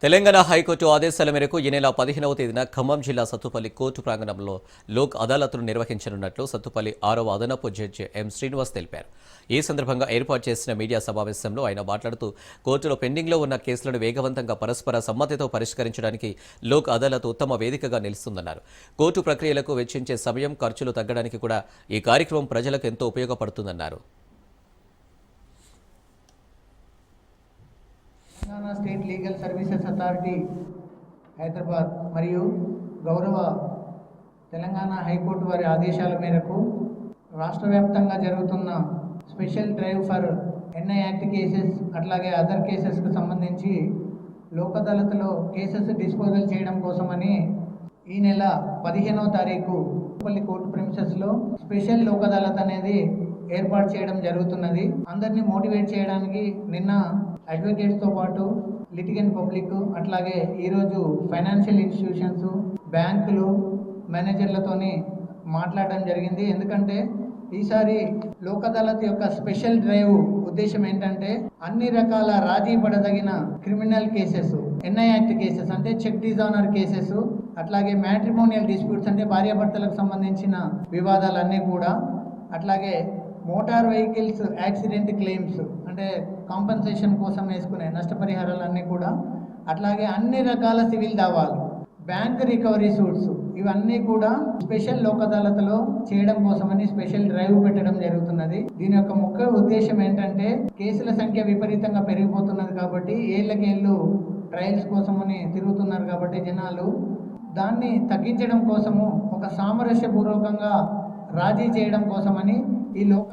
Telangana high court ఆదేశాల మేరకు ఈ నెల 15వ తేదీన ఖమ్మం జిల్లా సత్తుపల్లి కోర్టు ప్రాంగణంలో లోక్ అదాలత్ను నిర్వహించనున్నట్లు సత్తుపల్లి 6వ అదనపు జడ్జి ఎం శ్రీనివాస్ తెలిపారు. ఈ సందర్భంగా ఏర్పాటు చేసిన మీడియా సమావేశంలో ఆయన మాట్లాడుతూ కోర్టులో పెండింగ్లో ఉన్న కేసులను వేగవంతంగా పరస్పర సమ్మతితో పరిష్కరించడానికి లోక్ అదాలత్ ఉత్తమ వేదికగా నిలుస్తుందన్నారు. కోర్టు ప్రక్రియలకు వెచ్చించే సమయం, ఖర్చులు తగ్గడానికి కూడా ఈ కార్యక్రమం ప్రజలకు ఎంతో ఉపయోగపడుతుందన్నారు. Telangana state legal services authority Hyderabad మరియు గౌరవ తెలంగాణ హైకోర్టు వారి ఆదేశాల మేరకు రాష్ట్ర వ్యాప్తంగా జరుగుతున్న special drive for NI act cases అట్లాగే అదర్ కేసెస్కు సంబంధించి లోక్ అదాలత్లో కేసెస్ డిస్పోజల్ చేయడం కోసమని ఈ నెల 15వ తారీఖు సత్తుపల్లి కోర్టు ప్రిమిసెస్లో స్పెషల్ లోక్ అదాలత్ అనేది ఏర్పాటు చేయడం జరుగుతున్నది. అందరినీ మోటివేట్ చేయడానికి నిన్న అడ్వకేట్స్తో పాటు లిటిగెంట్ పబ్లిక్ అట్లాగే ఈరోజు ఫైనాన్షియల్ ఇన్స్టిట్యూషన్స్, బ్యాంకులు, మేనేజర్లతోని మాట్లాడడం జరిగింది. ఎందుకంటే ఈసారి లోక్ అదాలత్ యొక్క స్పెషల్ డ్రైవ్ ఉద్దేశం ఏంటంటే అన్ని రకాల రాజీ పడదగిన criminal cases, NI act cases అంటే చెక్ డిజానర్ కేసెస్, అట్లాగే మ్యాట్రిమోనియల్ డిస్ప్యూట్స్ అంటే భార్యాభర్తలకు సంబంధించిన వివాదాలన్నీ కూడా, అట్లాగే మోటార్ వెహికల్స్ యాక్సిడెంట్ క్లెయిమ్స్ అంటే కాంపెన్సేషన్ కోసం వేసుకునే నష్టపరిహారాలన్నీ కూడా, అట్లాగే అన్ని రకాల సివిల్ దావాలు, బ్యాంక్ రికవరీ సూట్స్ ఇవన్నీ కూడా స్పెషల్ లోక్ అదాలత్లో చేయడం కోసమని స్పెషల్ డ్రైవ్ పెట్టడం జరుగుతున్నది. దీని యొక్క ముఖ్య ఉద్దేశం ఏంటంటే కేసుల సంఖ్య విపరీతంగా పెరిగిపోతున్నది కాబట్టి ఏళ్ళకేళ్ళు ట్రయల్స్ కోసమని తిరుగుతున్నారు కాబట్టి జనాలు దాన్ని తగ్గించడం కోసము ఒక సామరస్యపూర్వకంగా రాజీ చేయడం కోసమని ఈ లోక్